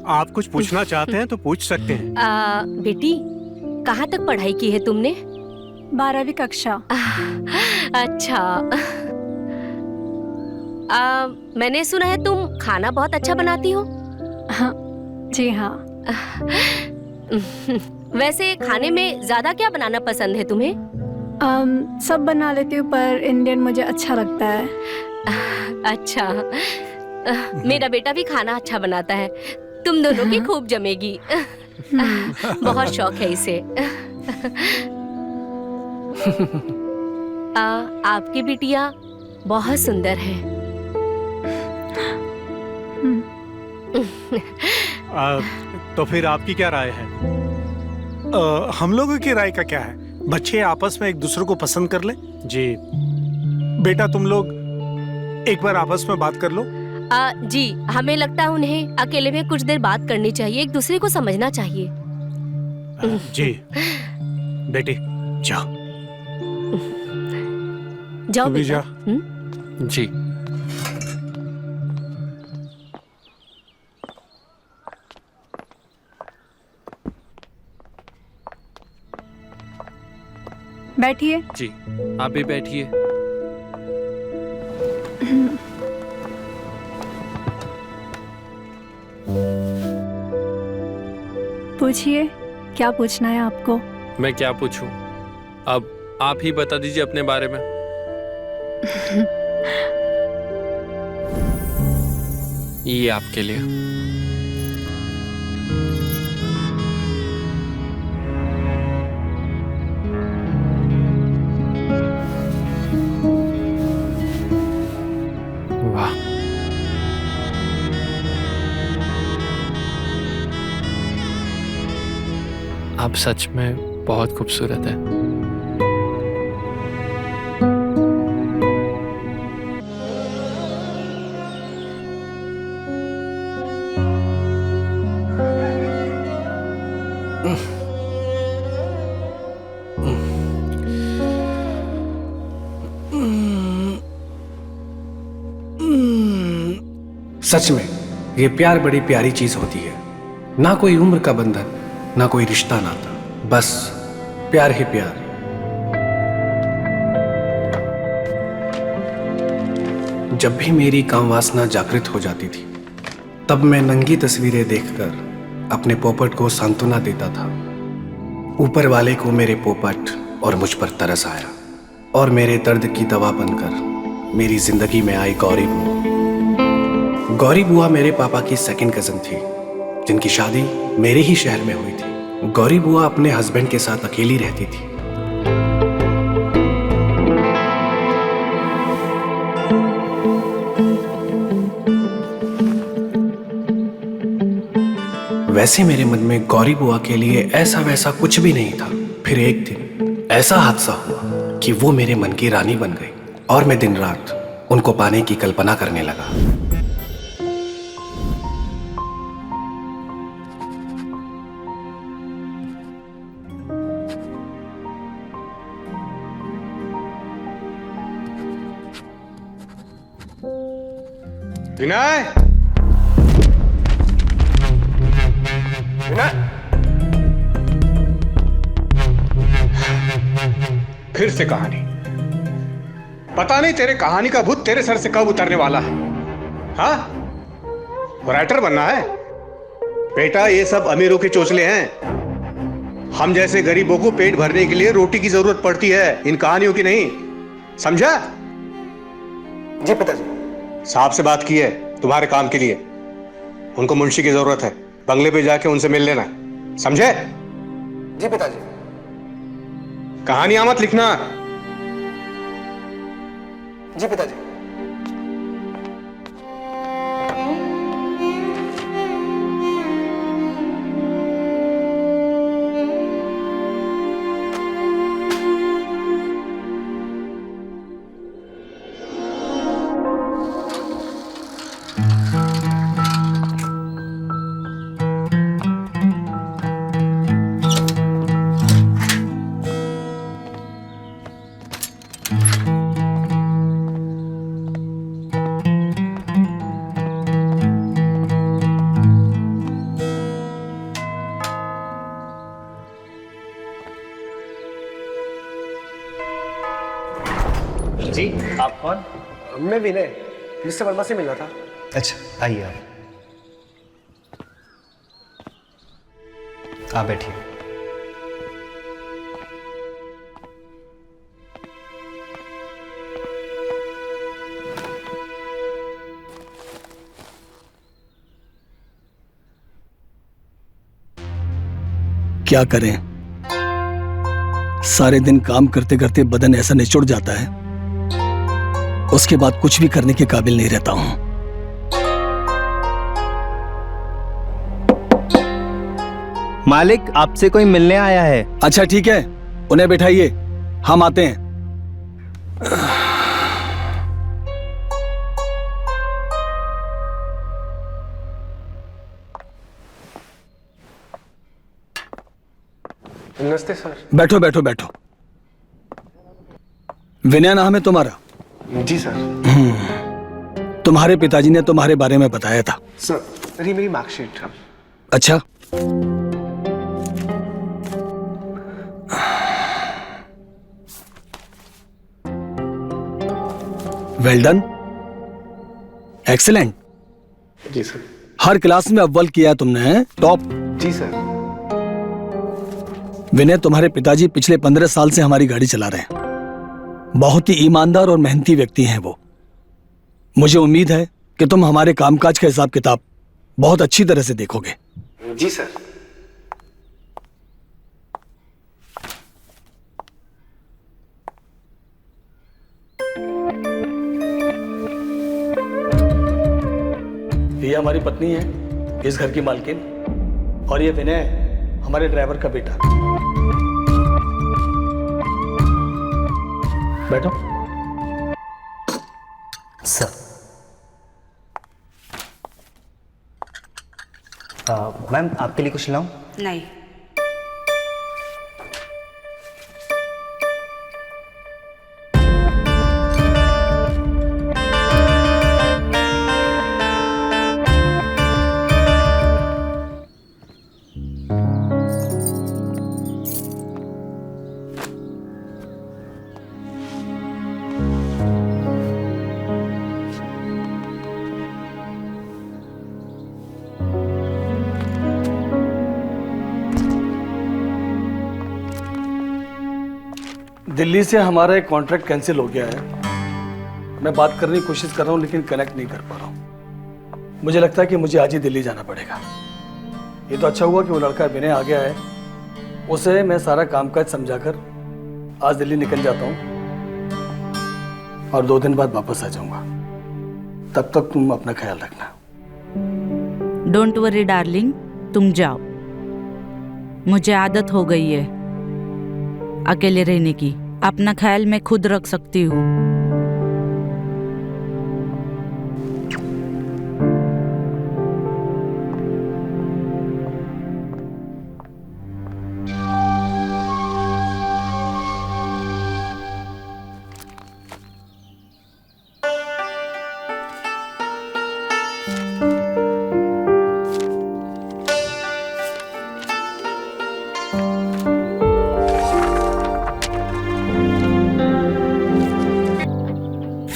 आप कुछ पूछना चाहते हैं तो पूछ सकते हैं। बेटी, कहाँ तक पढ़ाई की है तुमने? 12वीं कक्षा। अच्छा। मैंने सुना है तुम खाना बहुत अच्छा बनाती हो। हाँ जी हाँ। वैसे खाने में ज्यादा क्या बनाना पसंद है तुम्हें? सब बना लेती हूँ पर इंडियन मुझे अच्छा लगता है। अच्छा। मेरा बेटा भी खाना अच्छा बनाता है। तुम दोनों की खूब जमेगी। बहुत शौक है इसे। आपकी बिटिया बहुत सुंदर है। तो फिर आपकी क्या राय है? हम लोगों की राय का क्या है? बच्चे आपस में एक दूसरे को पसंद कर लें। जी बेटा तुम लोग एक बार आपस में बात कर लो। जी, हमें लगता है उन्हें अकेले में कुछ देर बात करनी चाहिए, एक दूसरे को समझना चाहिए। जी बेटी जाओ। जाओ तू भी बेटा। जा। जी। बैठिए। जी, आप भी बैठिए। पूछिए, क्या पूछना है आपको? मैं क्या पूछूं? अब आप ही बता दीजिए अपने बारे में। ये आपके लिए। वाह, आप सच में बहुत खूबसूरत है। सच में ये प्यार बड़ी प्यारी चीज होती है। ना कोई उम्र का बंधन, ना कोई रिश्ता नाता, बस प्यार ही प्यार। जब भी मेरी काम वासना जागृत हो जाती थी, तब मैं नंगी तस्वीरें देखकर अपने पोपट को सांत्वना देता था। ऊपर वाले को मेरे पोपट और मुझ पर तरस आया और मेरे दर्द की दवा बनकर मेरी जिंदगी में आई गौरी बुआ। गौरी बुआ मेरे पापा की सेकंड कजन थी, जिनकी शादी मेरे ही शहर में हुई थी। गौरी बुआ अपने हस्बैंड के साथ अकेली रहती थी। वैसे मेरे मन में गौरी बुआ के लिए ऐसा वैसा कुछ भी नहीं था। फिर एक दिन ऐसा हादसा हुआ कि वो मेरे मन की रानी बन गई और मैं दिन रात उनको पाने की कल्पना करने लगा। विनय, विनय, फिर से कहानी। पता नहीं तेरे कहानी का भूत तेरे सर से कब उतरने वाला है। हाँ, राइटर बनना है बेटा? ये सब अमीरों के चोचले हैं। हम जैसे गरीबों को पेट भरने के लिए रोटी की जरूरत पड़ती है, इन कहानियों की नहीं। समझा? जी पिताजी। साहब से बात की है तुम्हारे काम के लिए। उनको मुंशी की जरूरत है, बंगले पे जाके उनसे मिल लेना। समझे? जी पिताजी। कहानियां मत लिखना। जी पिताजी। जी आप कौन? मैं विनय, मिस्टर वर्मा से मिलना था। अच्छा आइए आप बैठिए। क्या करें, सारे दिन काम करते करते बदन ऐसा निचुड़ जाता है, उसके बाद कुछ भी करने के काबिल नहीं रहता हूं। मालिक आपसे कोई मिलने आया है। अच्छा ठीक है, उन्हें बैठाइए, हम आते हैं। नमस्ते सर। बैठो बैठो बैठो। विनय नाम है तुम्हारा? जी सर। तुम्हारे पिताजी ने तुम्हारे बारे में बताया था। सर ये मेरी मार्कशीट। अच्छा, वेल डन, एक्सीलेंट। जी सर। हर क्लास में अव्वल किया तुमने, टॉप। जी सर। विनय, तुम्हारे पिताजी पिछले 15 साल से हमारी गाड़ी चला रहे हैं। बहुत ही ईमानदार और मेहनती व्यक्ति हैं वो। मुझे उम्मीद है कि तुम हमारे कामकाज का हिसाब किताब बहुत अच्छी तरह से देखोगे। जी सर। ये हमारी पत्नी है, इस घर की मालकिन, और ये विनय हमारे ड्राइवर का बेटा। बैठो। सर मैम आपके लिए कुछ लाऊं? नहीं। दिल्ली से हमारा एक कॉन्ट्रैक्ट कैंसिल हो गया है। मैं बात करने की कोशिश कर रहा हूं लेकिन कनेक्ट नहीं कर पा रहा हूं। मुझे लगता है कि मुझे आज ही दिल्ली जाना पड़ेगा। ये तो अच्छा हुआ कि वो लड़का विनय आ गया है, उसे मैं सारा कामकाज समझाकर आज दिल्ली निकल जाता हूं और 2 दिन बाद वापस आ जाऊंगा। तब तक तुम अपना ख्याल रखना। डोंट वरी डार्लिंग, तुम जाओ। मुझे आदत हो गई है अकेले रहने की। अपना ख्याल मैं खुद रख सकती हूँ।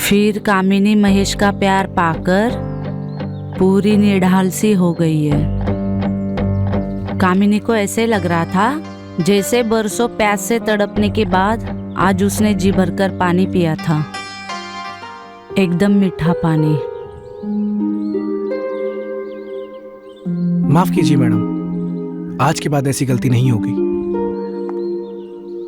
फिर कामिनी महेश का प्यार पाकर पूरी निढाल सी हो गई है। कामिनी को ऐसे लग रहा था जैसे बरसों प्यास से तड़पने के बाद आज उसने जी भरकर पानी पिया था, एकदम मीठा पानी। माफ कीजिए मैडम, आज के बाद ऐसी गलती नहीं होगी।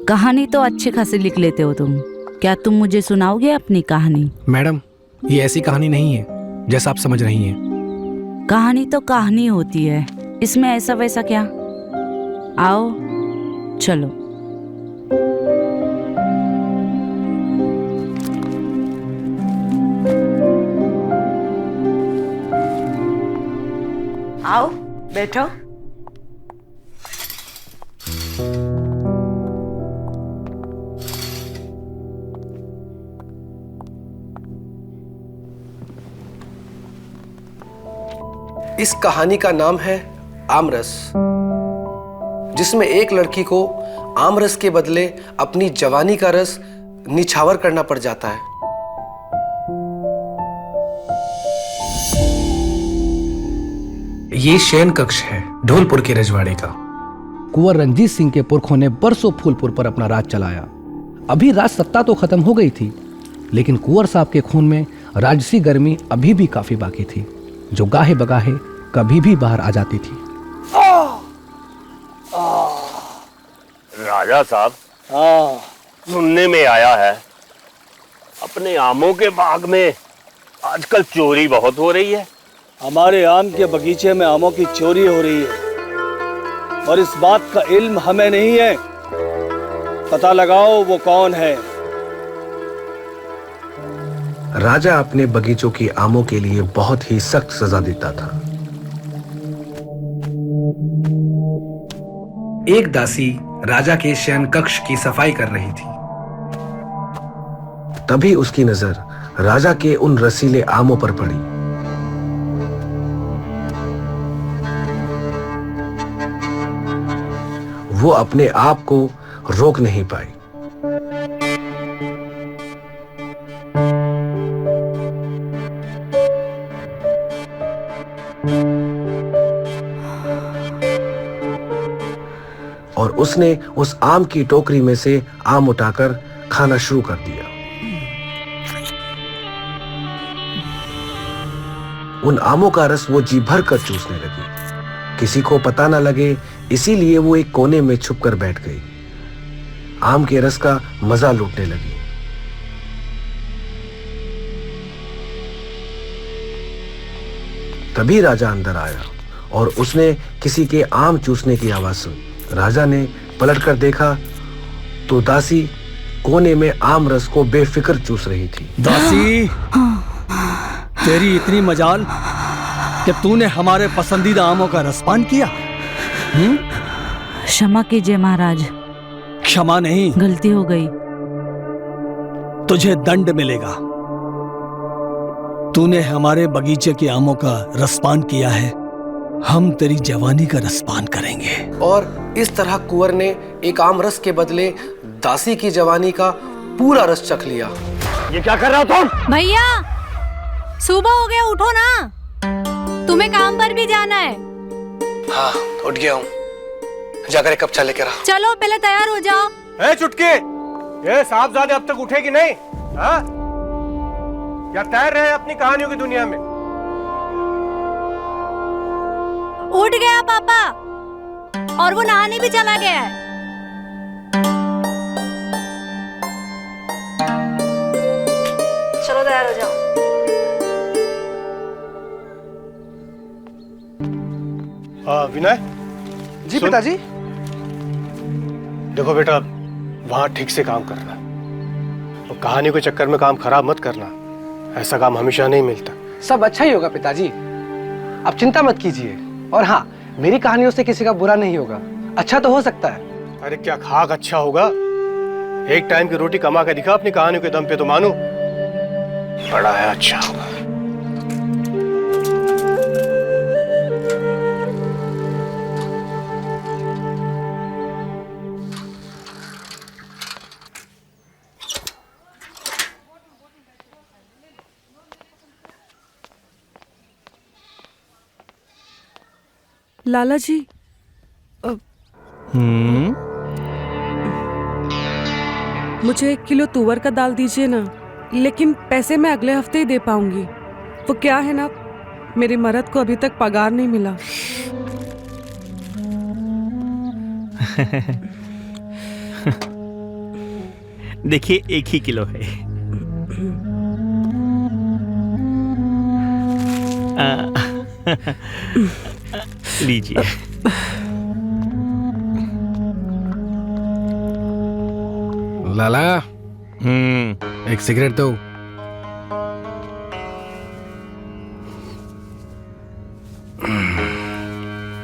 कहानी तो अच्छी खासी लिख लेते हो तुम। क्या तुम मुझे सुनाओगे अपनी कहानी? मैडम ये ऐसी कहानी नहीं है जैसा आप समझ रही हैं। कहानी तो कहानी होती है, इसमें ऐसा वैसा क्या। आओ चलो। आओ बैठो। इस कहानी का नाम है आमरस, जिसमें एक लड़की को आमरस के बदले अपनी जवानी का रस निछावर करना पड़ जाता है। ये शयन कक्ष है ढोलपुर के रजवाड़े का। कुंवर रंजीत सिंह के पुरखों ने बरसों फूलपुर पर अपना राज चलाया। अभी राज सत्ता तो खत्म हो गई थी, लेकिन कुंवर साहब के खून में राजसी गर्मी अभी भी काफी बाकी थी, जो गाहे बगाहे कभी भी बाहर आ जाती थी। राजा साहब, हाँ, सुनने में आया है अपने आमों के बाग में आजकल चोरी बहुत हो रही है। हमारे आम के बगीचे में आमों की चोरी हो रही है और इस बात का इल्म हमें नहीं है। पता लगाओ वो कौन है। राजा अपने बगीचों की आमों के लिए बहुत ही सख्त सजा देता था। एक दासी राजा के शयन कक्ष की सफाई कर रही थी। तभी उसकी नजर राजा के उन रसीले आमों पर पड़ी। वो अपने आप को रोक नहीं पाई। और उसने उस आम की टोकरी में से आम उठाकर खाना शुरू कर दिया। उन आमों का रस वो जी भर कर चूसने लगी। किसी को पता न लगे, इसीलिए वो एक कोने में छुपकर बैठ गई। आम के रस का मजा लूटने लगी। तभी राजा अंदर आया और उसने किसी के आम चूसने की आवाज सुनी। राजा ने पलटकर देखा तो दासी कोने में आम रस को बेफिक्र चूस रही थी। दासी, तेरी इतनी मजाल कि तूने हमारे पसंदीदा आमों का रसपान किया। क्षमा कीजिए महाराज, क्षमा नहीं, गलती हो गई। तुझे दंड मिलेगा। तूने हमारे बगीचे के आमों का रसपान किया है, हम तेरी जवानी का रसपान करेंगे। और इस तरह कुंवर ने एक आम रस के बदले दासी की जवानी का पूरा रस चख लिया। ये क्या कर रहा हो तुम? भैया, सुबह हो गया, उठो ना, तुम्हें काम पर भी जाना है। हाँ, उठ गया हूँ। जाकर एक कप चाय लेकर आ। चलो पहले तैयार हो जाओ। ए चुटकी, ये साहबजादे अब तक उठेगी नहीं? हाँ? या तैर रहे हैं अपनी कहानियों की दुनिया में? उठ गया पापा, और वो नहाने भी चला गया है। चलो तैयार हो जाओ। विनय जी पिताजी। देखो बेटा, वहां ठीक से काम करना और कहानी के चक्कर में काम खराब मत करना। ऐसा काम हमेशा नहीं मिलता। सब अच्छा ही होगा पिताजी, आप चिंता मत कीजिए। और हाँ, मेरी कहानियों से किसी का बुरा नहीं होगा, अच्छा तो हो सकता है। अरे क्या खाक अच्छा होगा? एक टाइम की रोटी कमा के दिखा अपनी कहानियों के दम पे तो मानो बड़ा है, अच्छा होगा। लाला जी, मुझे 1 किलो तुअर का दाल दीजिए ना, लेकिन पैसे मैं अगले हफ्ते ही दे पाऊंगी। वो क्या है ना, मेरे मर्द को अभी तक पगार नहीं मिला। देखिए 1 ही किलो है। लीजिए। लाला, एक सिगरेट दो।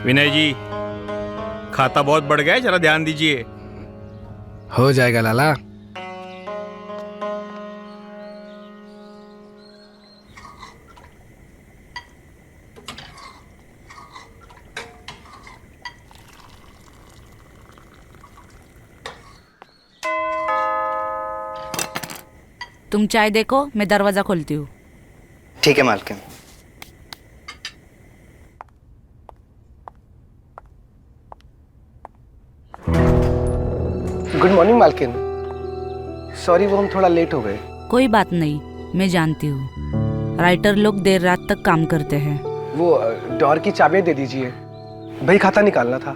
विनय जी, खाता बहुत बढ़ गया है, जरा ध्यान दीजिए। हो जाएगा लाला। तुम चाय देखो, मैं दरवाजा खोलती हूँ। ठीक है मालकिन। गुड मॉर्निंग मालकिन। सॉरी वो हम थोड़ा लेट हो गए। कोई बात नहीं, मैं जानती हूँ राइटर लोग देर रात तक काम करते हैं। वो डोर की चाबियां दे दीजिए, भाई खाता निकालना था।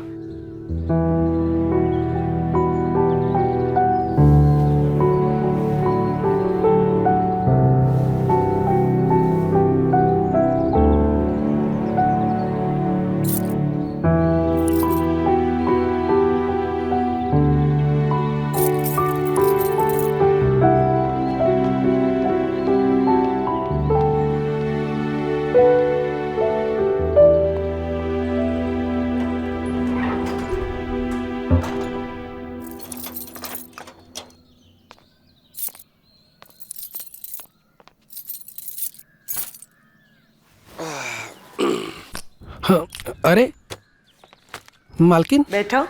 हाँ, अरे मालकिन बैठो।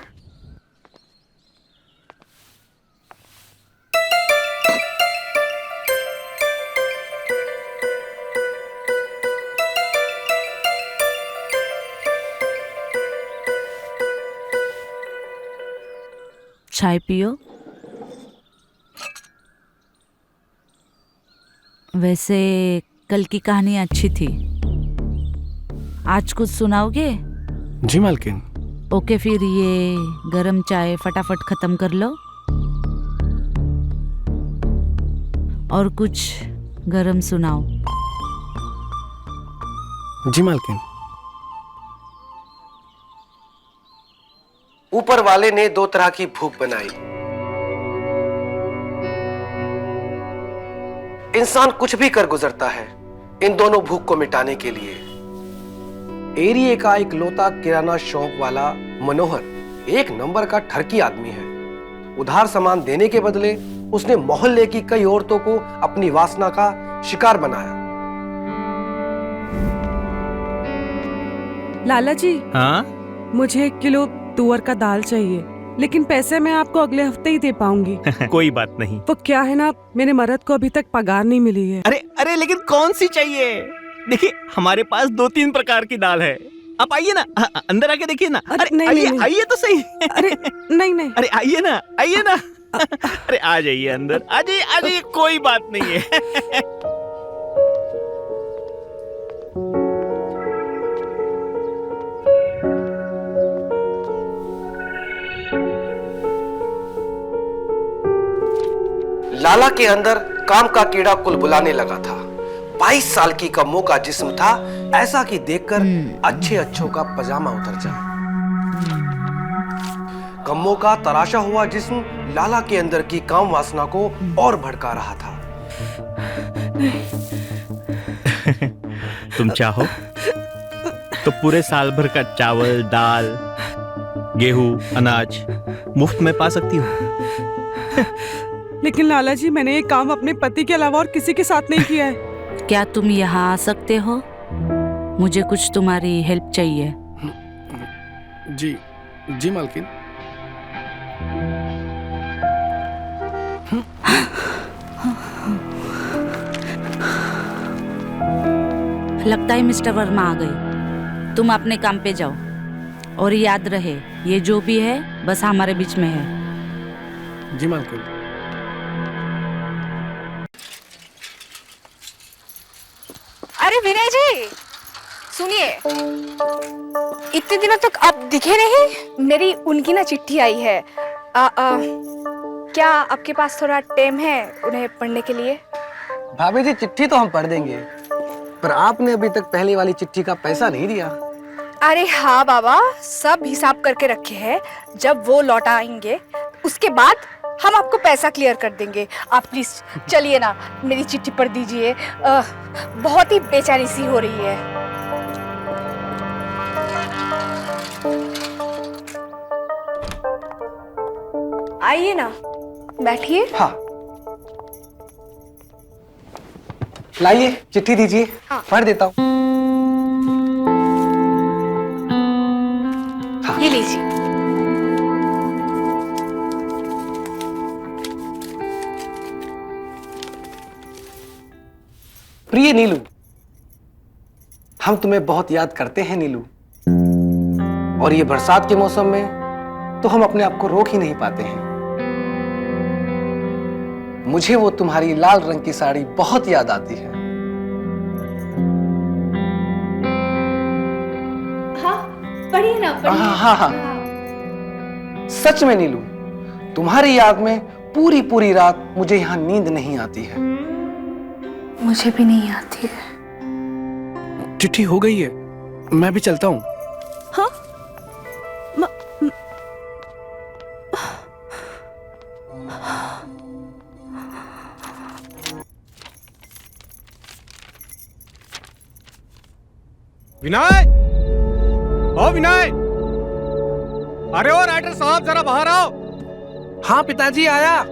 चाय पियो। वैसे कल की कहानी अच्छी थी, आज कुछ सुनाओगे? जी मालकिन। ओके, फिर ये गरम चाय फटाफट खत्म कर लो और कुछ गरम सुनाओ। जी मालकिन। ऊपर वाले ने दो तरह की भूख बनाई। इंसान कुछ भी कर गुजरता है इन दोनों भूख को मिटाने के लिए। एरिया का एक लौता किराना शॉप वाला मनोहर एक नंबर का ठरकी आदमी है। उधार सामान देने के बदले उसने मोहल्ले की कई औरतों को अपनी वासना का शिकार बनाया। लाला जी, हाँ? मुझे 1 किलो तुअर का दाल चाहिए, लेकिन पैसे मैं आपको अगले हफ्ते ही दे पाऊंगी। कोई बात नहीं। वो क्या है ना, मेरे मर्द को अभी तक पगार नहीं मिली है। अरे अरे, लेकिन कौन सी चाहिए? देखिए, हमारे पास 2-3 प्रकार की दाल है। आप आइए ना, अंदर आके देखिए ना। अरे नहीं, आइए, नहीं। आइए तो सही। अरे नहीं। अरे आइए ना, आइए ना। अरे आ जाइए अंदर, आ जाइए, आ जाइए, कोई बात नहीं है। लाला के अंदर काम का कीड़ा कुल बुलाने लगा था। 22 साल की कम्मो का जिस्म था, ऐसा कि देखकर अच्छे अच्छों का पजामा उतर जाए। कम्मो का तराशा हुआ जिस्म लाला के अंदर की काम वासना को और भड़का रहा था। तुम चाहो तो पूरे साल भर का चावल, दाल, गेहूं, अनाज मुफ्त में पा सकती हो। लेकिन लाला जी, मैंने ये काम अपने पति के अलावा और किसी के साथ नहीं किया है। क्या तुम यहाँ आ सकते हो? मुझे कुछ तुम्हारी हेल्प चाहिए। जी जी मालकिन। लगता है मिस्टर वर्मा आ गए। तुम अपने काम पे जाओ और याद रहे, ये जो भी है बस हमारे बीच में है। जी मालकिन। अरे विनय जी, सुनिए, इतने दिनों तक आप दिखे नहीं। मेरी उनकी ना चिट्ठी आई है। क्या आपके पास थोड़ा टाइम है उन्हें पढ़ने के लिए? भाभी जी, चिट्ठी तो हम पढ़ देंगे, पर आपने अभी तक पहली वाली चिट्ठी का पैसा नहीं दिया। अरे हाँ बाबा, सब हिसाब करके रखे हैं। जब वो लौटा आएंगे उसके बाद हम आपको पैसा क्लियर कर देंगे। आप प्लीज चलिए ना, मेरी चिट्ठी पढ़ दीजिए। बहुत ही बेचैनी सी हो रही है। आइए ना, बैठिए। हाँ, लाइए चिट्ठी दीजिए। हाँ। पढ़ देता हूँ। हाँ। ये लीजिए। प्रिय नीलू, हम तुम्हें बहुत याद करते हैं नीलू, और ये बरसात के मौसम में तो हम अपने आप को रोक ही नहीं पाते हैं। मुझे वो तुम्हारी लाल रंग की साड़ी बहुत याद आती है। हाँ पढ़िए ना हाँ। सच में नीलू, तुम्हारी याद में पूरी पूरी रात मुझे यहाँ नींद नहीं आती है। मुझे भी नहीं आती है। चिट्ठी हो गई है, मैं भी चलता हूँ। हाँ विनय, ओ विनय, अरे ओ राइटर साहब जरा बाहर आओ। हाँ पिताजी आया।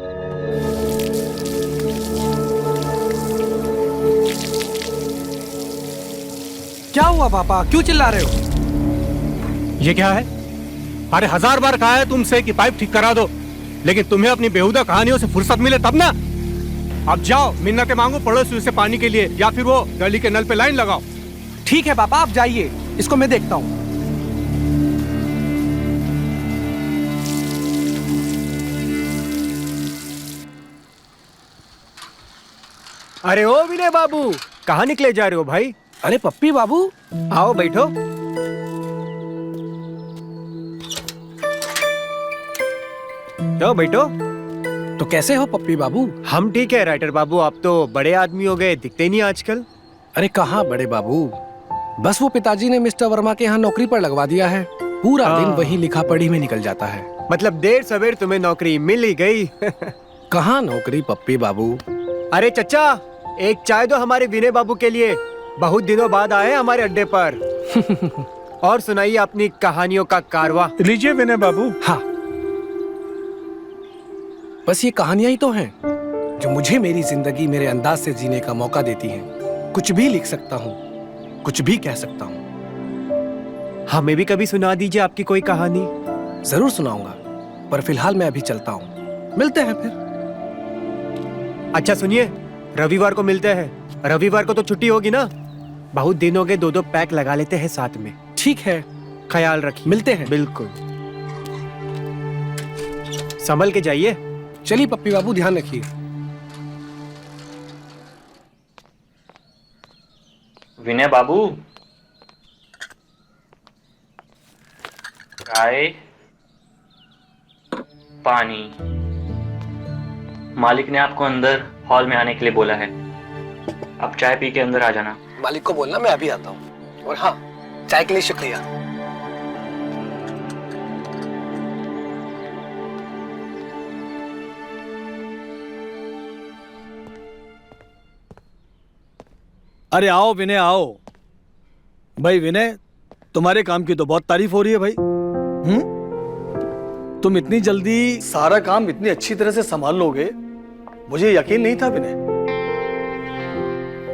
क्या हुआ पापा, क्यों चिल्ला रहे हो? ये क्या है? अरे 1000 बार कहा है तुमसे कि पाइप ठीक करा दो, लेकिन तुम्हें अपनी बेहुदा कहानियों से फुर्सत मिले तब ना। अब जाओ मिन्नतें मांगो पड़ोसियों से पानी के लिए, या फिर वो गली के नल पे लाइन लगाओ। ठीक है पापा, आप जाइए, इसको मैं देखता हूँ। अरे ओ विनय बाबू, कहाँ निकले जा रहे हो भाई? अरे पप्पी बाबू, आओ बैठो। क्यों बैठो। तो कैसे हो पप्पी बाबू? हम ठीक है राइटर बाबू, आप तो बड़े आदमी हो गए, दिखते नहीं आजकल। अरे कहाँ बड़े बाबू, बस वो पिताजी ने मिस्टर वर्मा के यहाँ नौकरी पर लगवा दिया है। पूरा दिन वही लिखा पढ़ी में निकल जाता है। मतलब देर सवेर तुम्हें नौकरी मिल ही गई। कहाँ नौकरी पप्पी बाबू? अरे चचा, एक चाय दो हमारे विनय बाबू के लिए, बहुत दिनों बाद आए हमारे अड्डे पर। और सुनाइए अपनी कहानियों का कारवा। लीजिए विनय बाबू। हाँ, बस ये कहानियां ही तो हैं जो मुझे मेरी जिंदगी मेरे अंदाज से जीने का मौका देती हैं। कुछ भी लिख सकता हूँ, कुछ भी कह सकता हूँ। हमें भी कभी सुना दीजिए आपकी कोई कहानी। जरूर सुनाऊंगा, पर फिलहाल मैं अभी चलता हूँ, मिलते हैं फिर। अच्छा सुनिए, रविवार को मिलते हैं। रविवार को तो छुट्टी होगी ना? बहुत दिन हो गए, 2-2 पैक लगा लेते हैं साथ में। ठीक है, ख्याल रखिए। मिलते हैं। बिल्कुल, संभल के जाइए। चलिए पप्पी बाबू, ध्यान रखिए। विनय बाबू, चाय, पानी। मालिक ने आपको अंदर हॉल में आने के लिए बोला है, आप चाय पी के अंदर आ जाना। मालिक को बोलना मैं अभी आता हूँ। और हाँ, चाय के लिए शुक्रिया। अरे आओ विनय आओ। भाई विनय, तुम्हारे काम की तो बहुत तारीफ हो रही है भाई। तुम इतनी जल्दी सारा काम इतनी अच्छी तरह से संभाल लोगे, मुझे यकीन नहीं था Vinay.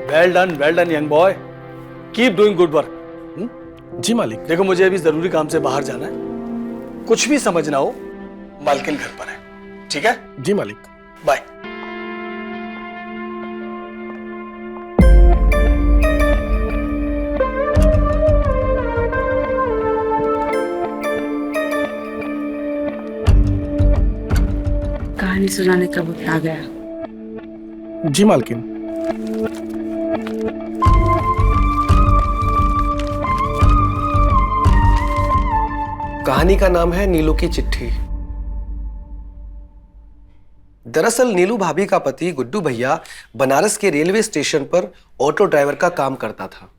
Well done young boy, keep doing good work. जी मालिक। देखो मुझे अभी जरूरी काम से बाहर जाना है, कुछ भी समझ ना हो, मालकिन घर पर है, ठीक है? जी मालिक। बाय। कहानी सुनाने का वक्त आ गया। जी मालकिन। कहानी का नाम है नीलू की चिट्ठी। दरअसल नीलू भाभी का पति गुड्डू भैया बनारस के रेलवे स्टेशन पर ऑटो ड्राइवर का काम करता था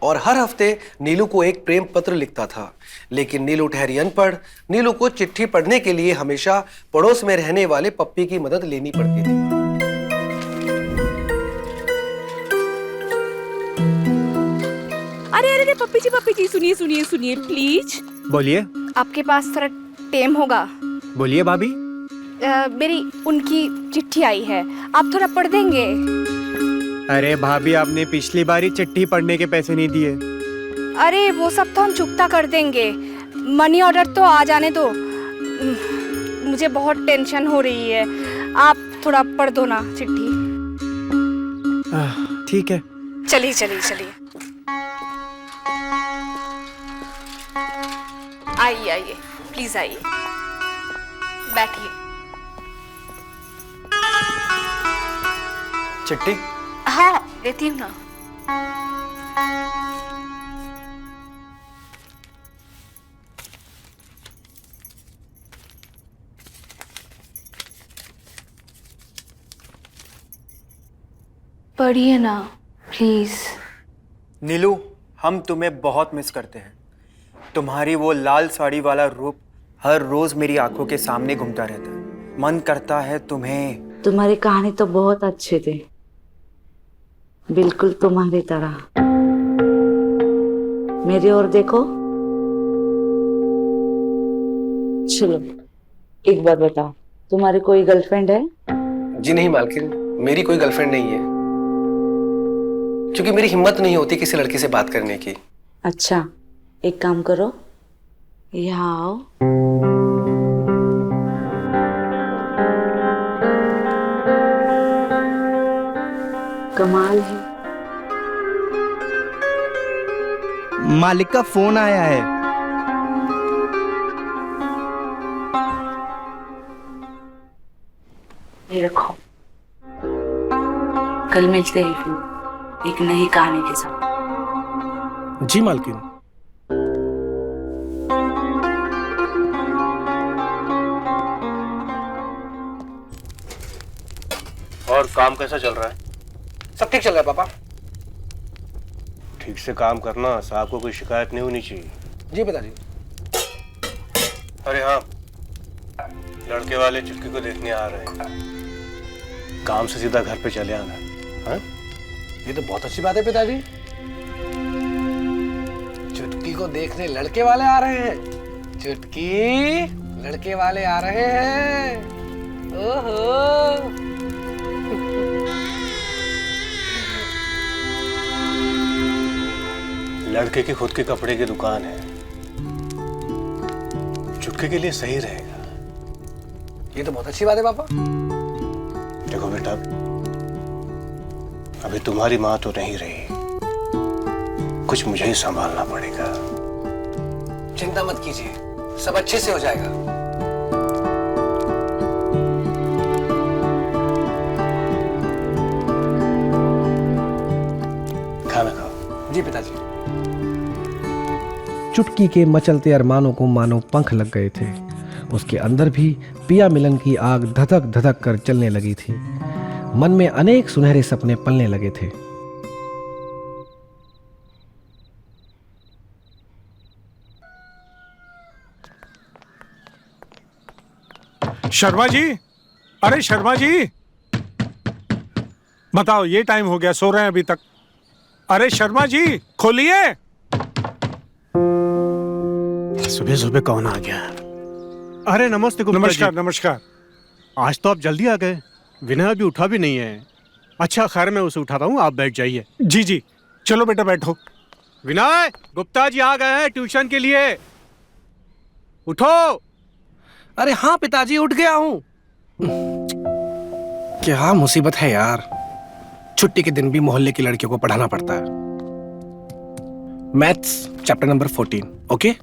और हर हफ्ते नीलू को एक प्रेम पत्र लिखता था। लेकिन नीलू ठहरी अनपढ़, नीलू को चिट्ठी पढ़ने के लिए हमेशा पड़ोस में रहने वाले पप्पी की मदद लेनी पड़ती थी। अरे पप्पी जी सुनिए प्लीज। बोलिए। आपके पास थोड़ा टाइम होगा? बोलिए भाभी। मेरी उनकी चिट्ठी आई है, आप थोड़ा पढ़ देंगे? अरे भाभी, आपने पिछली बार ही चिट्ठी पढ़ने के पैसे नहीं दिए। अरे वो सब तो हम चुकता कर देंगे, मनी ऑर्डर तो आ जाने दो। मुझे बहुत टेंशन हो रही है, आप थोड़ा पढ़ दो ना चिट्ठी। ठीक है। चलिए आइए प्लीज आइए, बैठिए। चिट्ठी? हाँ देती हूँ ना। पढ़िए ना प्लीज। नीलू, हम तुम्हें बहुत मिस करते हैं। तुम्हारी वो लाल साड़ी वाला रूप हर रोज मेरी आंखों के सामने घूमता रहता है। मन करता है तुम्हें। तुम्हारी कहानी तो बहुत अच्छी थी, बिल्कुल तुम्हारी तरह। मेरी ओर देखो। चलो एक बार बताओ, तुम्हारी कोई गर्लफ्रेंड है? जी नहीं मालकिन, मेरी कोई गर्लफ्रेंड नहीं है, क्योंकि मेरी हिम्मत नहीं होती किसी लड़की से बात करने की। अच्छा, एक काम करो, यहाँ आओ। कमाल है। मालिक का फोन आया है। ये रखो, कल मिलते हैं फिर एक नई कहानी के साथ। जी मालकिन। और काम कैसा चल रहा है? सब ठीक चल रहा है पापा। ठीक से काम करना, साहब को कोई शिकायत नहीं होनी चाहिए। जी पिताजी। अरे हाँ, लड़के वाले चुटकी को देखने आ रहे हैं। काम से सीधा घर पे चले आना। हाँ? ये तो बहुत अच्छी बात है पिताजी। चुटकी को देखने लड़के वाले आ रहे हैं। चुटकी, लड़के वाले आ रहे हैं। ओहो। लड़के की खुद के कपड़े की दुकान है, चुटकी के लिए सही रहेगा। ये तो बहुत अच्छी बात है पापा। देखो बेटा, अभी तुम्हारी माँ तो नहीं रही, कुछ मुझे ही संभालना पड़ेगा। चिंता मत कीजिए, सब अच्छे से हो जाएगा। खाना खाओ। जी पिताजी। चुटकी के मचलते अरमानों को मानो पंख लग गए थे। उसके अंदर भी पिया मिलन की आग धधक धधक कर चलने लगी थी। मन में अनेक सुनहरे सपने पलने लगे थे। शर्मा जी, अरे शर्मा जी, बताओ ये टाइम हो गया, सो रहे हैं अभी तक। अरे शर्मा जी खोलिए। सुबह सुबह कौन आ गया? अरे नमस्ते गुप्ता जी। नमस्कार नमस्कार। आज तो आप जल्दी आ गए, विनय अभी उठा भी नहीं है। अच्छा खैर, मैं उसे उठाता हूँ, आप बैठ जाइए। जी जी, चलो बेटा बैठो। विनय, गुप्ता जी आ गए हैं ट्यूशन के लिए, उठो। अरे हाँ पिताजी, उठ गया हूँ। क्या मुसीबत है यार, छुट्टी के दिन भी मोहल्ले की लड़कियों को पढ़ाना पड़ता है। Maths chapter number 14, okay?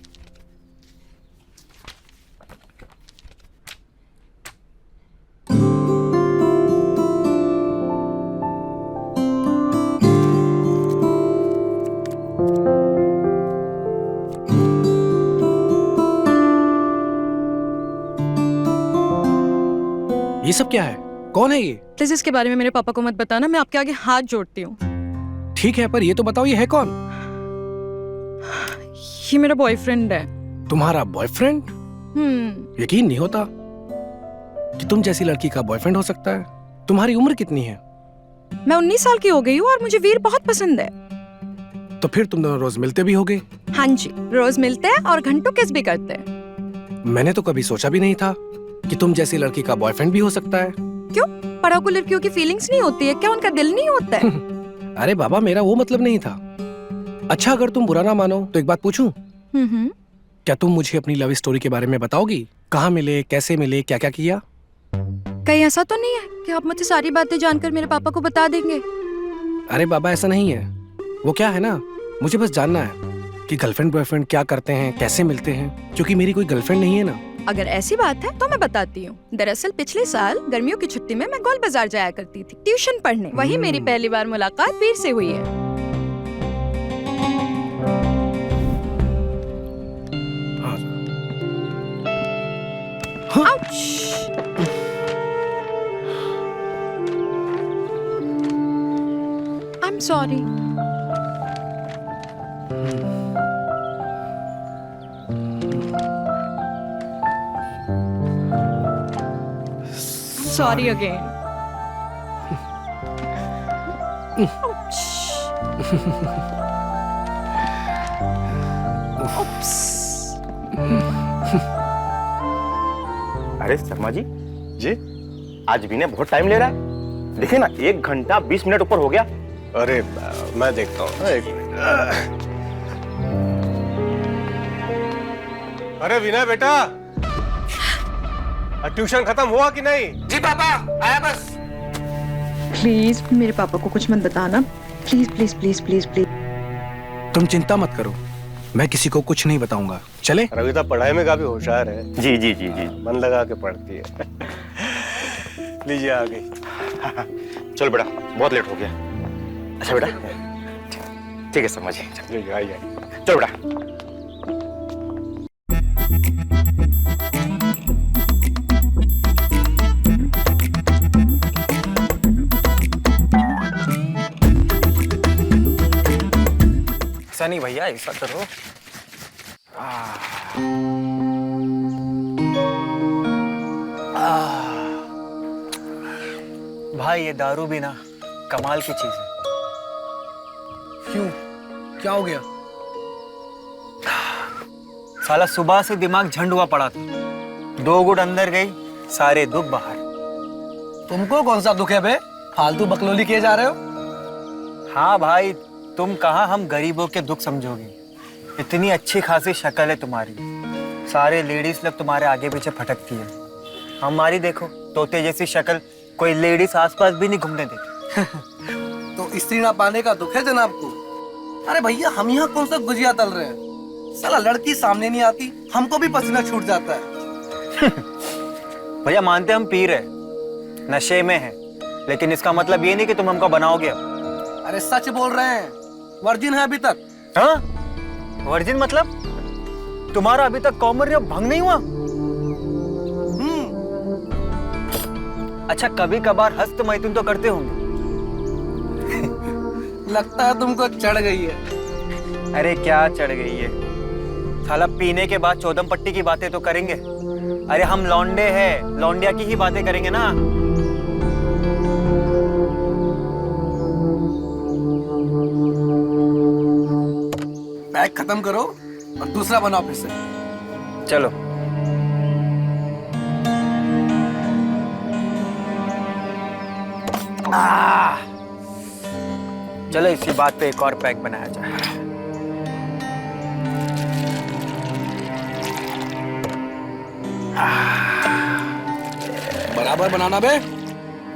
ये सब क्या है? कौन है ये? प्लीज इसके बारे में मेरे पापा को मत बताना, मैं आपके आगे हाथ जोड़ती हूँ। ठीक है, पर ये तो बताओ ये है कौन? ये मेरा बॉयफ्रेंड है। तुम्हारा बॉयफ्रेंड? यकीन नहीं होता कि तुम जैसी लड़की का बॉयफ्रेंड हो सकता है। तुम्हारी उम्र कितनी है? मैं 19 साल की हो गई हूँ और मुझे वीर बहुत पसंद है। तो फिर तुम दोनों रोज मिलते भी होगे? हाँ जी, रोज मिलते हैं और घंटों किस भी करते हैं। मैंने तो कभी सोचा भी नहीं था कि तुम जैसी लड़की का बॉयफ्रेंड भी हो सकता है। क्यों, पढ़ाकू लड़कियों की फीलिंग्स नहीं होती है क्या? उनका दिल नहीं होता है? अरे बाबा, मेरा वो मतलब नहीं था। अच्छा, अगर तुम बुरा ना मानो तो एक बात पूछूं? क्या तुम मुझे अपनी लव स्टोरी के बारे में बताओगी? कहाँ मिले, कैसे मिले, क्या क्या किया? कहीं ऐसा तो नहीं है कि आप मुझे सारी बातें जानकर मेरे पापा को बता देंगे? अरे बाबा, ऐसा नहीं है। वो क्या है ना, मुझे बस जानना है कि गर्लफ्रेंड बॉयफ्रेंड क्या करते हैं, कैसे मिलते हैं, क्योंकि मेरी कोई गर्लफ्रेंड नहीं है ना। अगर ऐसी बात है तो मैं बताती हूँ। दरअसल पिछले साल गर्मियों की छुट्टी में मैं गोल बाजार जाया करती थी ट्यूशन पढ़ने। वही मेरी पहली बार मुलाकात वीर से हुई है। I'm sorry. I'm sorry again. अरे शर्मा जी जी, आज विनय बहुत टाइम ले रहा है। देखिए ना, 1 घंटा 20 मिनट ऊपर हो गया। अरे मैं देखता हूँ, एक मिनट। अरे विनय बेटा, ट्यूशन खत्म हुआ कि नहीं? जी पापा, आया बस। प्लीज मेरे पापा को कुछ मत बताना। Please please please please please. तुम चिंता मत करो, मैं किसी को कुछ नहीं बताऊंगा। चले? रविता पढ़ाई में काफी होशियार है। जी जी जी जी, मन लगा के पढ़ती है। लीजिए आ गई। चल बेटा, बहुत लेट हो गया। अच्छा बेटा, ठीक है शर्मा जी, आइए। चल बेटा। ऐसा नहीं भैया, ऐसा करो। भाई ये दारू भी ना कमाल की चीज है। क्यों, क्या हो गया? साला सुबह से दिमाग झंड हुआ पड़ा था। 2 गुट अंदर गई, सारे दुख बाहर। तुमको कौन सा दुख है बे? फालतू बकलोली किए जा रहे हो? हाँ भाई, तुम कहाँ हम गरीबों के दुख समझोगे। इतनी अच्छी खासी शक्ल है तुम्हारी, सारे लेडीज लोग तुम्हारे आगे पीछे भटकती है। हमारी देखो, तोते जैसी शक्ल कोई लेडीज आसपास भी नहीं घूमने देती। तो स्त्री ना पाने का दुख है जनाब को? अरे भैया, हम यहाँ कौन सा गुजिया तल रहे हैं? साला लड़की सामने नहीं आती, हमको भी पसीना छूट जाता है। भैया मानते हम पी रहे, नशे में है, लेकिन इसका मतलब ये नहीं कि तुम हमको बनाओगे। अरे सच बोल रहे हैं, वर्जिन है अभी तक। हाँ? वर्जिन मतलब तुम्हारा अभी तक कौमर्य भंग नहीं हुआ? अच्छा, कभी कभार हस्त मैथुन तो करते होंगे। लगता है तुमको चढ़ गई है। अरे क्या चढ़ गई है, साला पीने के बाद चौदम पट्टी की बातें तो करेंगे। अरे हम लौंडे हैं, लौंडिया की ही बातें करेंगे ना। बैग खत्म करो और दूसरा बनाओ फिर से। चलो। चलो इसी बात पे एक और पैक बनाया जाए। बराबर बनाना बे।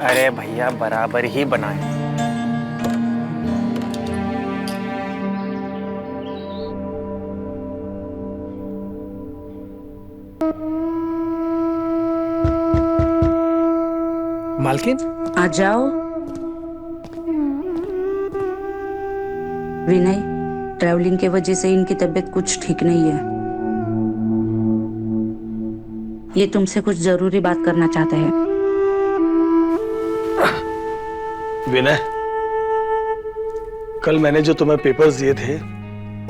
अरे भैया बराबर ही बनाए। मालकिन, आ जाओ। विनय, ट्रैवलिंग के वजह से इनकी तबीयत कुछ ठीक नहीं है। ये तुमसे कुछ जरूरी बात करना चाहते हैं। विनय, कल मैंने जो तुम्हें पेपर्स दिए थे,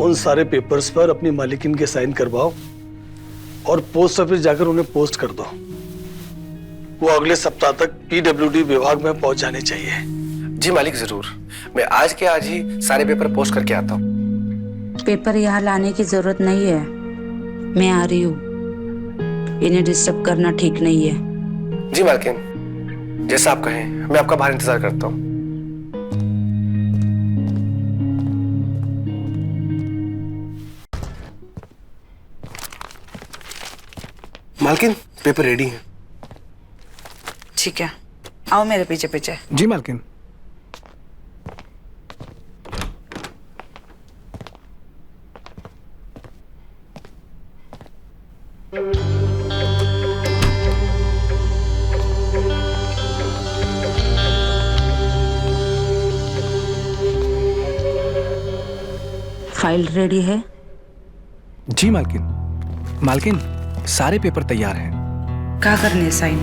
उन सारे पेपर्स पर अपनी मालिकिन के साइन करवाओ और पोस्ट ऑफिस जाकर उन्हें पोस्ट कर दो। वो अगले सप्ताह तक पीडब्ल्यूडी विभाग में पहुंच जाने चाहिए। जी मालिक, जरूर। मैं आज के आज ही सारे पेपर पोस्ट करके आता हूँ। पेपर यहाँ लाने की जरूरत नहीं है, मैं आ रही हूँ। इन्हें डिस्टर्ब करना ठीक नहीं है। जी मालकिन, जैसा आप कहें, मैं आपका बाहर इंतजार करता हूँ। मालकिन, पेपर रेडी है। ठीक है, आओ मेरे पीछे पीछे। जी मालकिन। फाइल रेडी है? जी मालकिन। मालकिन, सारे पेपर तैयार हैं। क्या करने साइन?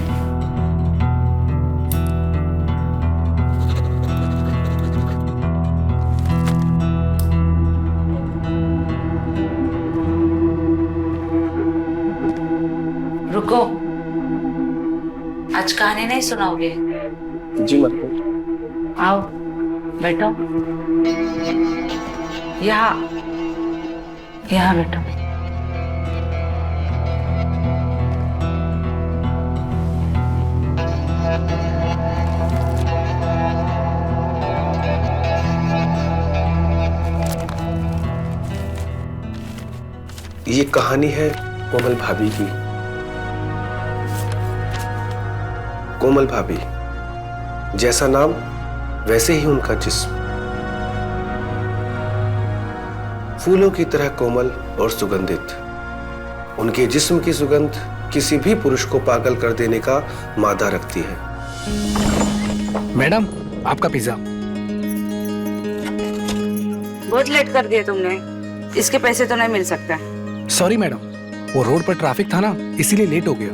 रुको, आज कहानी नहीं सुनाओगे? जी मालकिन। आओ बैठो। यहाँ यहाँ बैठो। ये कहानी है कोमल भाभी की। कोमल भाभी, जैसा नाम वैसे ही उनका जिस्म, फूलों की तरह कोमल और सुगंधित। उनके जिस्म की सुगंध किसी भी पुरुष को पागल कर देने का मादा रखती है। मैडम, आपका पिज्जा। बहुत लेट कर दिए तुमने, इसके पैसे तो नहीं मिल सकता। सॉरी मैडम, वो रोड पर ट्रैफिक था ना, इसीलिए लेट हो गया।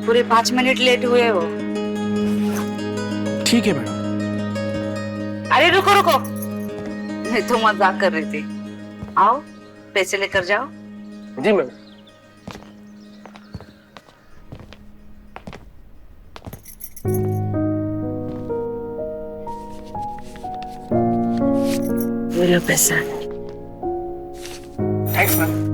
पूरे 5 मिनट लेट हुए हो। ठीक है मैडम। अरे रुको रुको, मैं तो मजाक कर रही थी। आओ पैसे लेकर जाओ। जी मैम। ये लो पैसा। Thanks ma'am.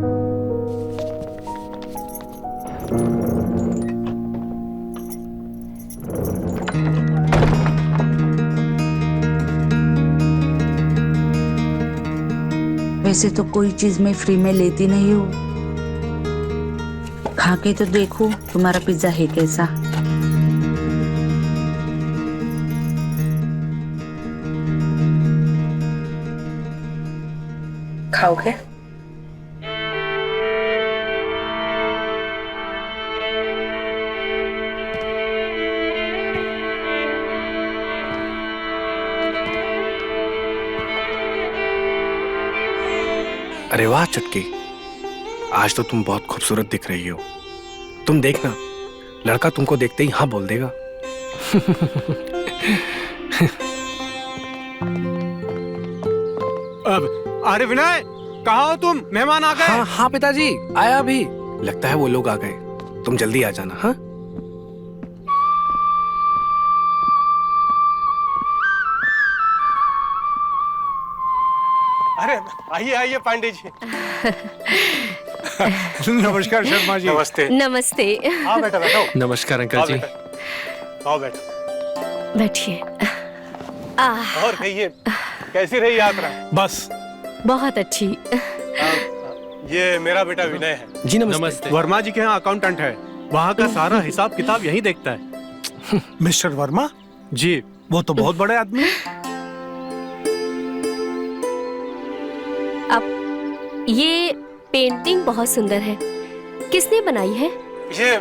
वैसे तो कोई चीज मैं फ्री में लेती नहीं हूँ। खा के तो देखो तुम्हारा पिज्जा है कैसा। खाओगे? अरे वाह चुटकी, आज तो तुम बहुत खूबसूरत दिख रही हो। तुम देखना, लड़का तुमको देखते ही हाँ बोल देगा। अब अरे विनय, कहाँ हो तुम? मेहमान आ गए। हाँ हाँ पिताजी, आया अभी। लगता है वो लोग आ गए। तुम जल्दी आ जाना। हाँ अरे आइए आइए पांडे जी। नमस्कार शर्मा जी। नमस्ते। नमस्ते। आओ बेटा बैठो। नमस्कार अंकल जी। आओ बैठो। बैठिए। और कहिए, कैसी रही यात्रा? बस बहुत अच्छी। ये मेरा बेटा विनय है। जी नमस्ते। वर्मा जी के यहाँ अकाउंटेंट है, वहाँ का सारा हिसाब किताब यही देखता है। मिस्टर वर्मा जी, वो तो बहुत बड़े आदमी हैं। अब ये पेंटिंग बहुत सुंदर है, किसने बनाई है? ये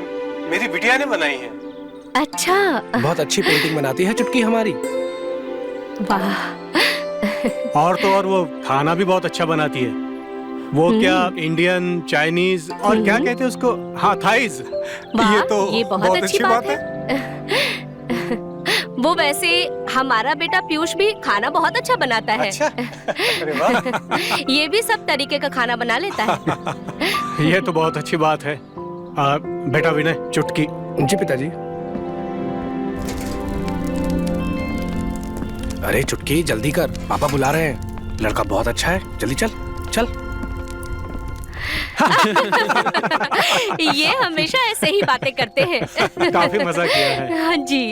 मेरी बिटिया ने बनाई है। अच्छा। बहुत अच्छी पेंटिंग बनाती है चुटकी हमारी। वाह। और तो और वो खाना भी बहुत अच्छा बनाती है। वो क्या इंडियन, चाइनीज और क्या कहते हैं उसको, हाँ थाईज। ये बहुत अच्छी बात है। वो वैसे हमारा बेटा पीयूष भी खाना बहुत अच्छा बनाता है। अच्छा? अरे वाह। ये भी सब तरीके का खाना बना लेता है। ये तो बहुत अच्छी बात है। बेटा विनय, चुटकी। जी पिताजी। अरे चुटकी जल्दी कर, पापा बुला रहे हैं। लड़का बहुत अच्छा है, जल्दी चल चल। ये हमेशा ऐसे ही बातें करते हैं। काफी मजा किया है। हाँ जी।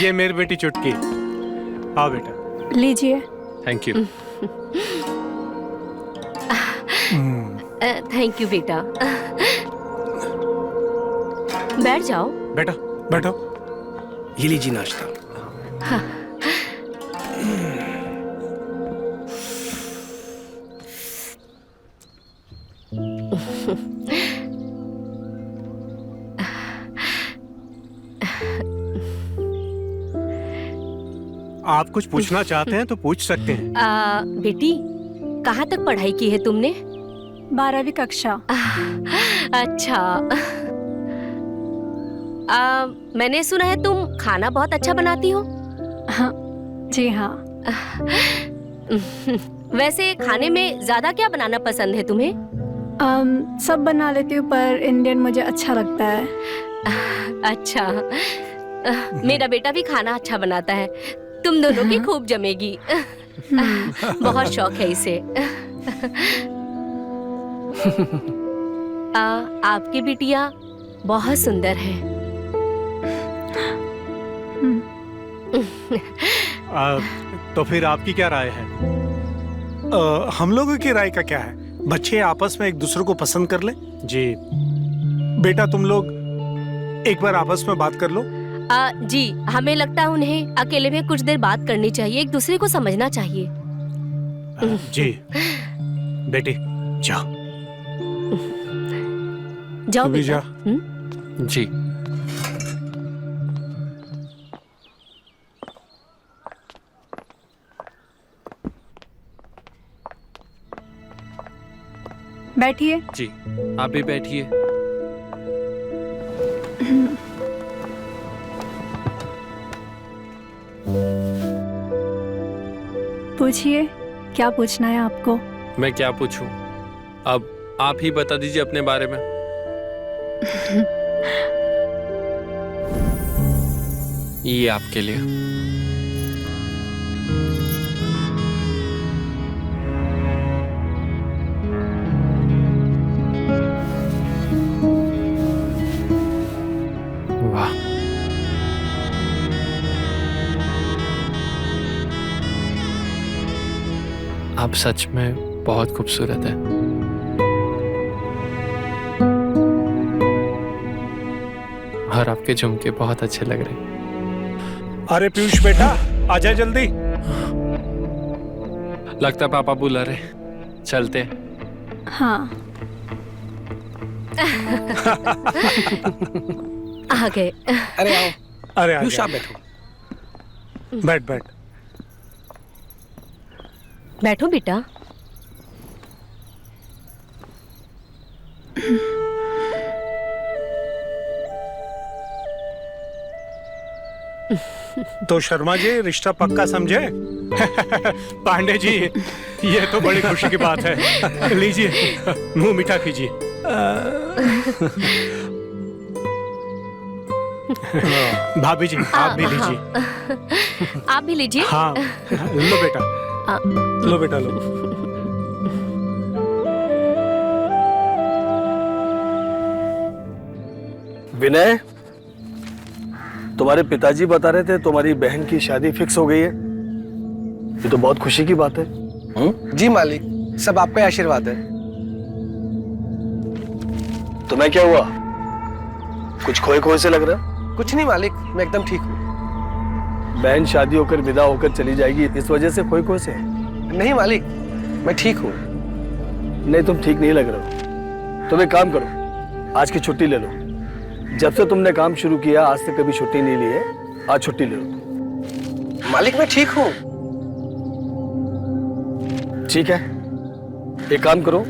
ये मेरी बेटी चुटकी। आओ बेटा। लीजिए। Thank you. थैंक यू बेटा। बैठ जाओ। बेटा बैठो। ये लीजिए नाश्ता। हाँ। आप कुछ पूछना चाहते हैं तो पूछ सकते हैं। बेटी, कहाँ तक पढ़ाई की है तुमने? 12वीं कक्षा। अच्छा। मैंने सुना है तुम खाना बहुत अच्छा बनाती हो। हाँ जी हाँ। वैसे खाने में ज्यादा क्या बनाना पसंद है तुम्हें? सब बना लेती हूँ पर इंडियन मुझे अच्छा लगता है। अच्छा। मेरा बेटा भी खाना अच्छा बनाता है। तुम दोनों की खूब जमेगी। बहुत शौक है इसे। आपकी बिटिया बहुत सुंदर है। तो फिर आपकी क्या राय है? हम लोगों की राय का क्या है? बच्चे आपस में एक दूसरे को पसंद कर ले। जी बेटा, तुम लोग एक बार आपस में बात कर लो। जी, हमें लगता है उन्हें अकेले में कुछ देर बात करनी चाहिए, एक दूसरे को समझना चाहिए। जी बेटी जाओ। जाओ भी बेटा। जा। जी। बैठिए। जी, आप भी बैठिए। पूछिए, क्या पूछना है आपको? मैं क्या पूछूं? अब आप ही बता दीजिए अपने बारे में। ये आपके लिए। वाह, आप सच में बहुत खूबसूरत हैं। और आपके झुमके बहुत अच्छे लग रहे हैं। अरे पीयूष बेटा, आजा जल्दी। लगता पापा बुला रहे, चलते। हाँ। आ गए। अरे आओ। अरे पीयूष आप बैठो। बैठ बैठ। बैठो बेटा। तो शर्मा जी, रिश्ता पक्का समझे? पांडे जी, ये तो बड़ी खुशी की बात है। लीजिए, मुंह मीठा कीजिए। भाभी जी, आप भी लीजिए। आप भी लीजिए। हाँ, लो बेटा, लो बेटा, लो। विनय, तुम्हारे पिताजी बता रहे थे तुम्हारी बहन की शादी फिक्स हो गई है। ये तो बहुत खुशी की बात है। जी मालिक, सब आपका आशीर्वाद है। तुम्हें क्या हुआ? कुछ खोए खोए से लग रहा? कुछ नहीं मालिक, मैं एकदम ठीक हूँ। बहन शादी होकर विदा होकर चली जाएगी, इस वजह से खोए खोए से? नहीं मालिक, मैं ठीक हूँ। नहीं, तुम ठीक नहीं लग रहे हो। तुम एक काम करो, आज की छुट्टी ले लो। जब से तुमने काम शुरू किया आज तक कभी छुट्टी नहीं ली है, आज छुट्टी ले लो। मालिक मैं ठीक हूँ। ठीक है, एक काम करो,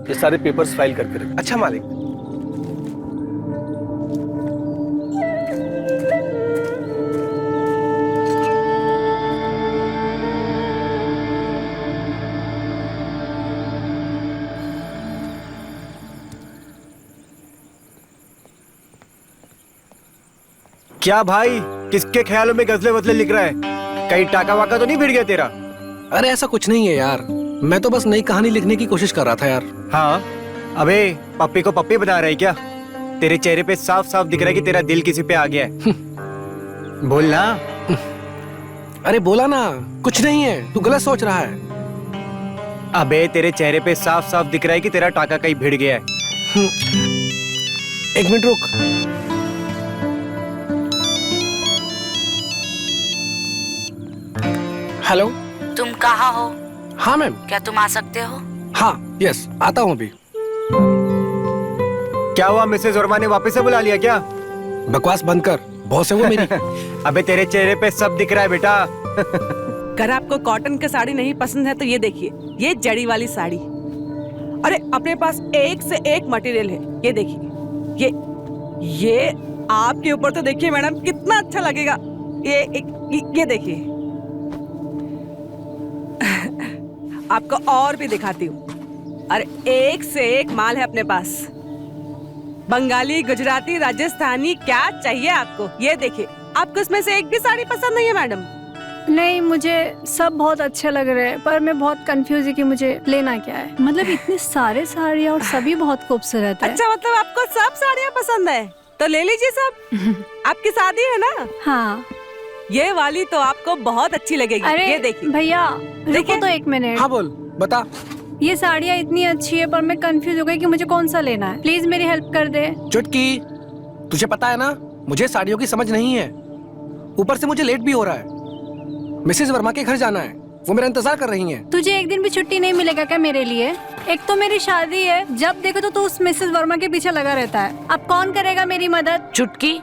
ये सारे पेपर्स फाइल करके रखो। अच्छा मालिक। क्या भाई, किसके ख्यालों में गजले वजले लिख रहा है? कहीं टाका वाका तो नहीं भिड़ गया तेरा? अरे ऐसा कुछ नहीं है यार, मैं तो बस नई कहानी लिखने की कोशिश कर रहा था यार। हाँ, अबे पप्पी को पप्पी बना रहा है क्या? तेरे चेहरे पे साफ साफ दिख रहा है कि तेरा दिल किसी पे आ गया है। बोल ना। अरे बोला ना, कुछ नहीं है, तू गलत सोच रहा है। अबे तेरे चेहरे पे साफ साफ दिख रहा है कि तेरा टाका कहीं भिड़ गया है। एक मिनट रुक। हेलो। तुम कहाँ हो? हाँ मैम। क्या तुम आ सकते हो? हाँ यस, आता हूँ अभी। क्या हुआ, मिसेज वर्मा ने वापस से बुला लिया क्या? बकवास बंद कर, बॉस है वो मेरी। अबे तेरे चेहरे पे सब दिख रहा है बेटा। अगर आपको कॉटन की साड़ी नहीं पसंद है तो ये देखिए, ये जड़ी वाली साड़ी। अरे अपने पास एक से एक मटेरियल है। ये देखिए, ये आपके ऊपर तो देखिए मैडम कितना अच्छा लगेगा। ये देखिए। आपको और भी दिखाती हूँ। अरे एक से एक माल है अपने पास। बंगाली, गुजराती, राजस्थानी, क्या चाहिए आपको? ये देखिए। आपको इसमें से एक भी साड़ी पसंद नहीं है मैडम? नहीं, मुझे सब बहुत अच्छे लग रहे हैं, पर मैं बहुत कंफ्यूज है कि मुझे लेना क्या है। मतलब इतने सारे साड़ियाँ और सभी बहुत खूबसूरत है। अच्छा, मतलब आपको सब साड़ियाँ पसंद है? तो ले लीजिए सब। आपकी शादी है ना? हाँ। ये वाली तो आपको बहुत अच्छी लगेगी। अरे ये देखिए भैया, रुको तो एक मिनट। हाँ बोल, बता। ये साड़ियाँ इतनी अच्छी है, पर मैं कंफ्यूज हो गई कि मुझे कौन सा लेना है। प्लीज मेरी हेल्प कर दे। चुटकी, तुझे पता है ना, मुझे साड़ियों की समझ नहीं है। ऊपर से मुझे लेट भी हो रहा है। मिसेस वर्मा के घर जाना है, वो मेरा इंतजार कर रही हैं। तुझे एक दिन भी छुट्टी नहीं मिलेगा क्या मेरे लिए? एक तो मेरी शादी है, जब देखो तो तू उस मिसेस वर्मा के पीछे लगा रहता है। अब कौन करेगा मेरी मदद? चुटकी,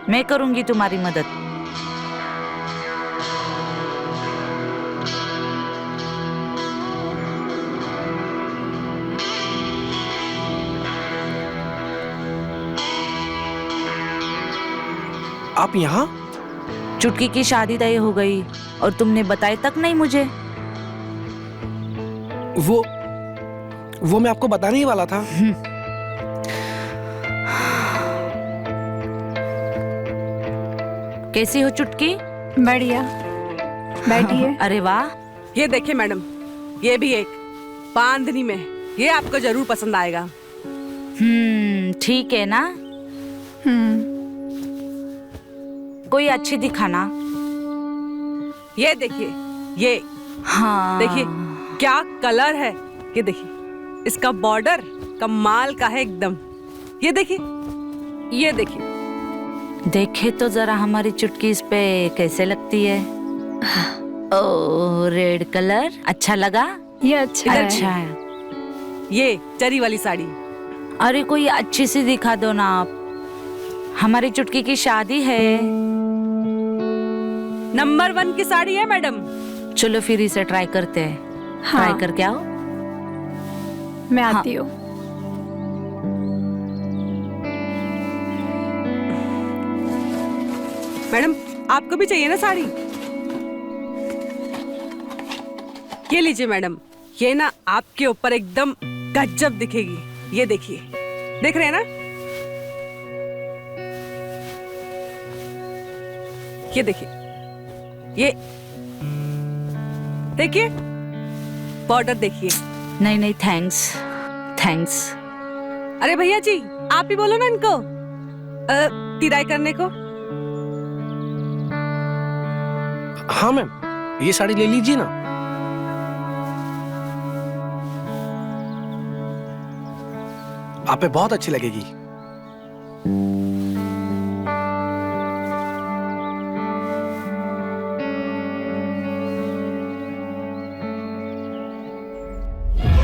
मैं करूंगी तुम्हारी मदद। आप यहाँ? चुटकी की शादी तय हो गई और तुमने बताया तक नहीं मुझे। वो मैं आपको बताने ही वाला था। कैसी हो चुटकी? बढ़िया, बैठिए। अरे वाह। ये देखिए मैडम, ये भी एक बांधनी में, ये आपको जरूर पसंद आएगा। ठीक है ना? कोई अच्छी दिखाना। ये देखिए, ये हाँ, देखिए क्या कलर है। ये देखिए, इसका बॉर्डर कमाल का है एकदम। ये देखिए, ये देखिए। देखे तो जरा हमारी चुटकी इस पे कैसे लगती है। ओ, रेड कलर अच्छा लगा? ये अच्छा है। अच्छा है। ये चरी वाली साड़ी। अरे कोई अच्छी सी दिखा दो ना आप, हमारी चुटकी की शादी है। नंबर 1 की साड़ी है मैडम। चलो फिर इसे ट्राई करते हैं। हाँ। ट्राई करके आओ। मैं आती हूँ। मैडम, आपको भी चाहिए ना साड़ी? ये लीजिए मैडम, ये ना आपके ऊपर एकदम गजब दिखेगी। ये देखिए, देख रहे हैं ना? ये देखिए, ये देखिए, बॉर्डर देखिए। नहीं थैंक्स, थैंक्स। अरे भैया जी, आप ही बोलो ना इनको तिराई करने को। हाँ मैम, ये साड़ी ले लीजिए ना। आप पे बहुत अच्छी लगेगी।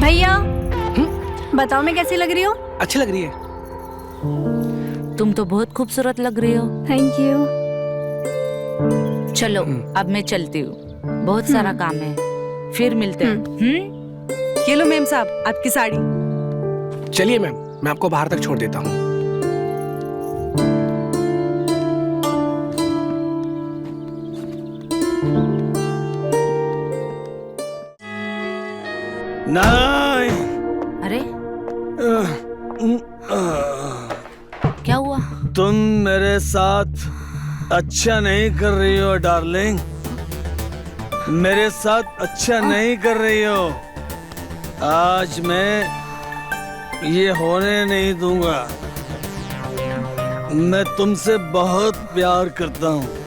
भैया, बताओ मैं कैसी लग रही हूँ? अच्छी लग रही है। तुम तो बहुत खूबसूरत लग रही हो। Thank you. चलो अब मैं चलती हूँ, बहुत सारा काम है, फिर मिलते हैं। ये लो मेम साहब, आपकी साड़ी। चलिए मैम, मैं आपको बाहर तक छोड़ देता हूँ। नहीं। अरे क्या हुआ? तुम मेरे साथ अच्छा नहीं कर रही हो डार्लिंग, मेरे साथ अच्छा नहीं कर रही हो। आज मैं ये होने नहीं दूंगा। मैं तुमसे बहुत प्यार करता हूँ।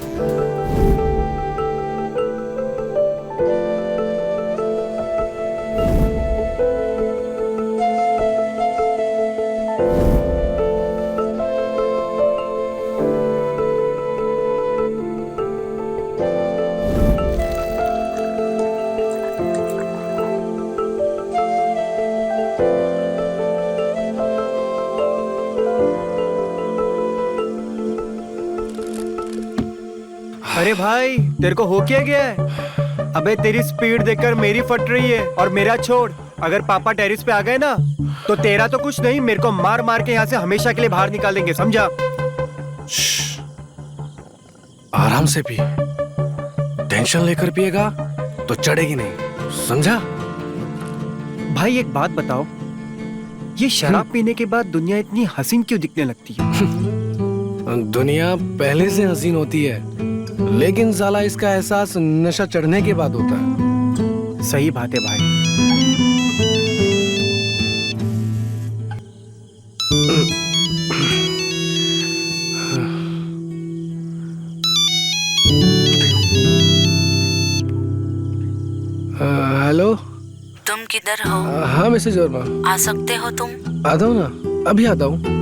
अरे भाई, तेरे को हो क्या गया है? अबे तेरी स्पीड देखकर मेरी फट रही है। और मेरा छोड़, अगर पापा टेरिस पे आ गए ना तो तेरा तो कुछ नहीं, मेरे को मार मार के यहाँ से हमेशा के लिए बाहर निकाल देंगे, समझा? आराम से पी, टेंशन लेकर पिएगा तो चढ़ेगी नहीं, समझा? भाई एक बात बताओ, ये शराब पीने के बाद दुनिया इतनी हसीन क्यों दिखने लगती है? दुनिया पहले से हसीन होती है, लेकिन साला इसका एहसास नशा चढ़ने के बाद होता है। सही बात है भाई। हेलो, तुम किधर हो? हाँ मिसेज वर्मा। आ सकते हो तुम? आता हूँ ना, अभी आता हूँ।